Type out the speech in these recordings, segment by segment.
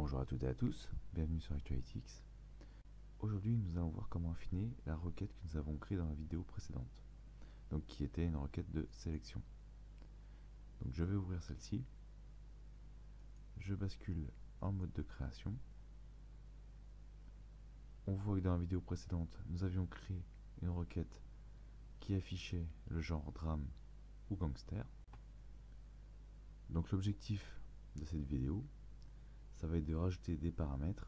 Bonjour à toutes et à tous, bienvenue sur ActualityX. Aujourd'hui nous allons voir comment affiner la requête que nous avons créée dans la vidéo précédente, donc qui était une requête de sélection. Donc je vais ouvrir celle-ci, je bascule en mode de création. On voit que dans la vidéo précédente nous avions créé une requête qui affichait le genre drame ou gangster. Donc l'objectif de cette vidéo, ça va être de rajouter des paramètres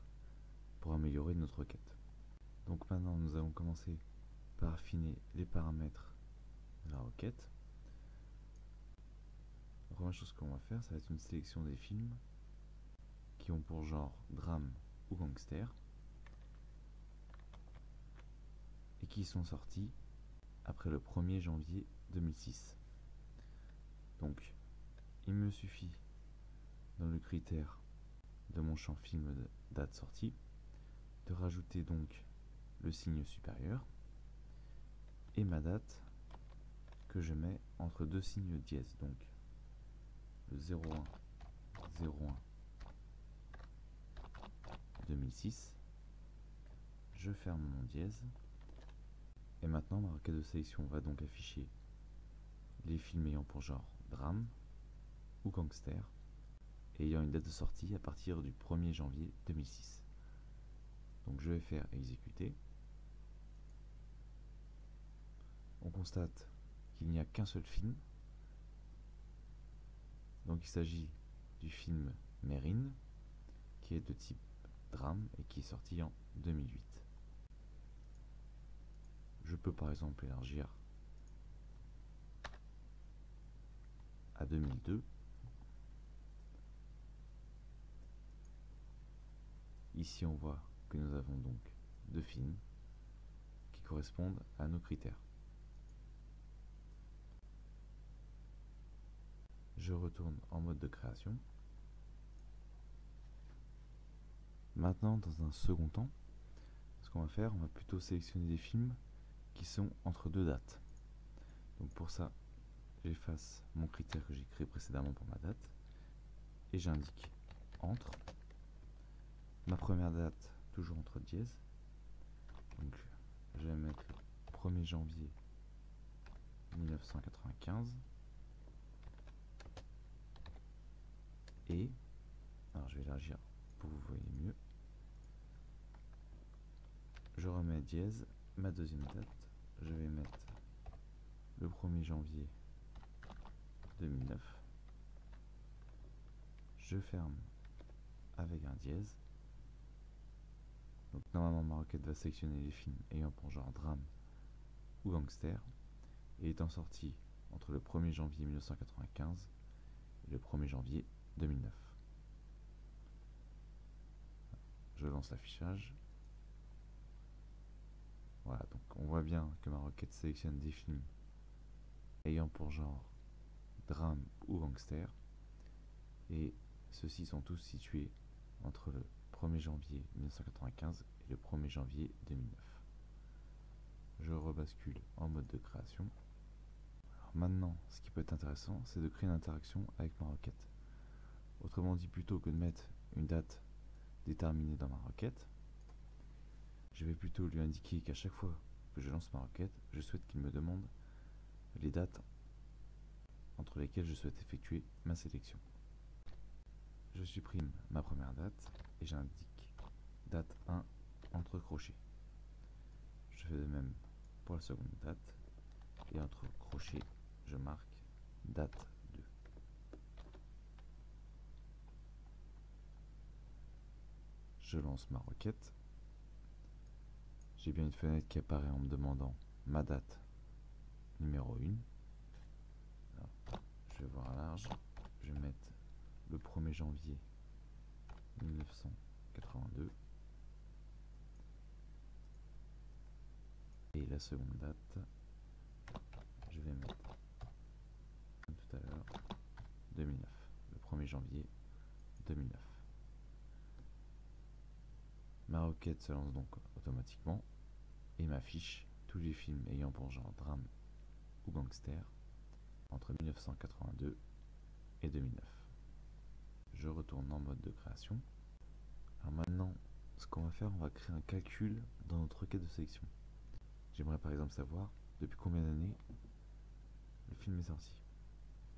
pour améliorer notre requête. Donc maintenant nous allons commencer par affiner les paramètres de la requête. La première chose qu'on va faire, ça va être une sélection des films qui ont pour genre drame ou gangster et qui sont sortis après le 1er janvier 2006. Donc il me suffit dans le critère de mon champ film de date sortie de rajouter donc le signe supérieur et ma date que je mets entre deux signes dièse, donc le 01 01 2006. Je ferme mon dièse et maintenant ma requête de sélection va donc afficher les films ayant pour genre drame ou gangster et ayant une date de sortie à partir du 1er janvier 2006. Donc je vais faire exécuter. On constate qu'il n'y a qu'un seul film. Donc il s'agit du film Mérine, qui est de type drame et qui est sorti en 2008. Je peux par exemple élargir à 2002. Ici on voit que nous avons donc deux films qui correspondent à nos critères. Je retourne en mode de création. Maintenant, dans un second temps, ce qu'on va faire, on va plutôt sélectionner des films qui sont entre deux dates. Donc pour ça, j'efface mon critère que j'ai créé précédemment pour ma date et j'indique entre. Ma première date, toujours entre dièse. Donc je vais mettre le 1er janvier 1995. Et, alors je vais élargir pour que vous voyez mieux. Je remets dièse, ma deuxième date, je vais mettre le 1er janvier 2009. Je ferme avec un dièse. Donc normalement ma requête va sélectionner les films ayant pour genre drame ou gangster et étant sortis entre le 1er janvier 1995 et le 1er janvier 2009. Je lance l'affichage. Voilà, donc on voit bien que ma requête sélectionne des films ayant pour genre drame ou gangster et ceux-ci sont tous situés entre le 1er janvier 1995 et le 1er janvier 2009. Je rebascule en mode de création. Alors maintenant, ce qui peut être intéressant, c'est de créer une interaction avec ma requête. Autrement dit, plutôt que de mettre une date déterminée dans ma requête, je vais plutôt lui indiquer qu'à chaque fois que je lance ma requête, je souhaite qu'il me demande les dates entre lesquelles je souhaite effectuer ma sélection. Je supprime ma première date et j'indique date 1 entre crochets. Je fais de même pour la seconde date et entre crochets je marque date 2. Je lance ma requête. J'ai bien une fenêtre qui apparaît en me demandant ma date numéro 1. Alors, je vais voir à large. Je vais mettre le 1er janvier 1982. Et la seconde date, je vais mettre, comme tout à l'heure, 2009. Le 1er janvier 2009. Ma requête se lance donc automatiquement et m'affiche tous les films ayant pour genre drame ou gangster entre 1982 et 2009. Je retourne en mode de création. Alors maintenant, ce qu'on va faire, on va créer un calcul dans notre requête de sélection. J'aimerais par exemple savoir depuis combien d'années le film est sorti.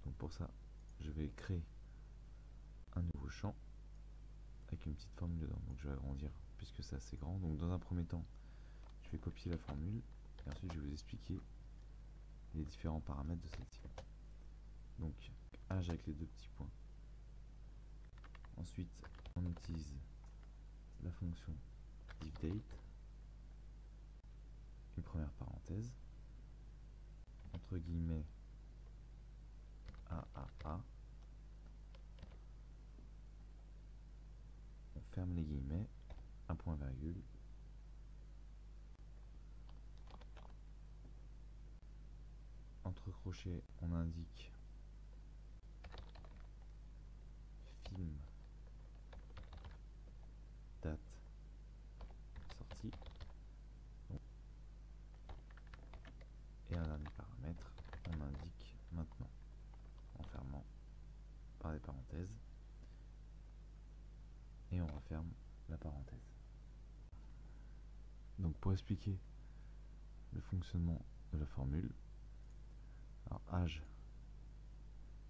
Donc pour ça, je vais créer un nouveau champ avec une petite formule dedans. Donc je vais agrandir puisque c'est assez grand. Donc dans un premier temps, je vais copier la formule et ensuite je vais vous expliquer les différents paramètres de celle-ci. Donc âge avec les deux petits points. Ensuite, on utilise la fonction divDate, une première parenthèse, entre guillemets AAA, on ferme les guillemets, un point virgule, entre crochets on indique film, date, sortie, et un dernier paramètre, on indique maintenant, en fermant par des parenthèses, et on referme la parenthèse. Donc pour expliquer le fonctionnement de la formule, alors âge,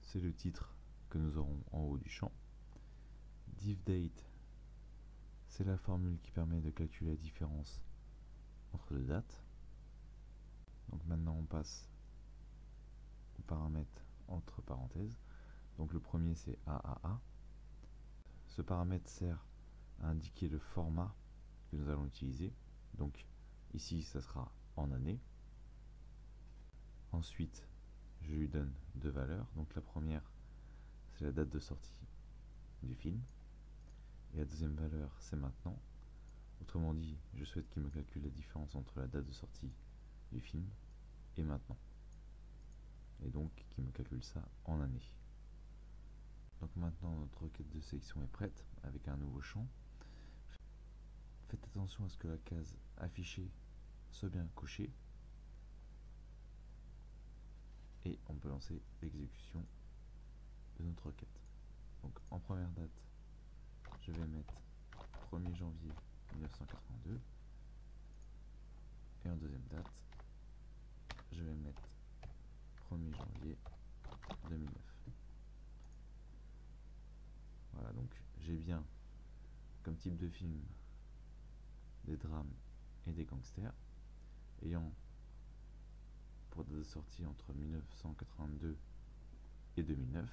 c'est le titre que nous aurons en haut du champ. DivDate, c'est la formule qui permet de calculer la différence entre deux dates. Donc maintenant on passe au paramètre entre parenthèses. Donc le premier c'est AAA. Ce paramètre sert à indiquer le format que nous allons utiliser. Donc ici ça sera en année. Ensuite je lui donne deux valeurs. Donc la première c'est la date de sortie du film. Et la deuxième valeur c'est maintenant. Autrement dit, je souhaite qu'il me calcule la différence entre la date de sortie du film et maintenant. Et donc qu'il me calcule ça en année. Donc maintenant notre requête de sélection est prête avec un nouveau champ. Faites attention à ce que la case affichée soit bien cochée. Et on peut lancer l'exécution de notre requête. Donc en première date, je vais mettre 1er janvier 1982. Et en deuxième date, je vais mettre 1er janvier 2009. Voilà, donc j'ai bien comme type de film des drames et des gangsters, ayant pour date de sortie entre 1982 et 2009.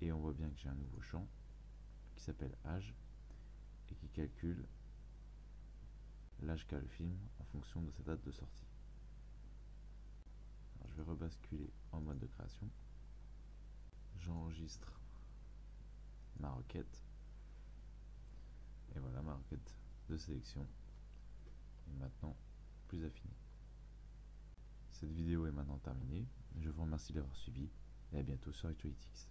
Et on voit bien que j'ai un nouveau champ qui s'appelle âge et qui calcule l'âge qu'a le film en fonction de sa date de sortie. Alors, je vais rebasculer en mode de création. J'enregistre ma requête. Et voilà, ma requête de sélection est maintenant plus affinée. Cette vidéo est maintenant terminée. Je vous remercie d'avoir suivi et à bientôt sur Actualitix.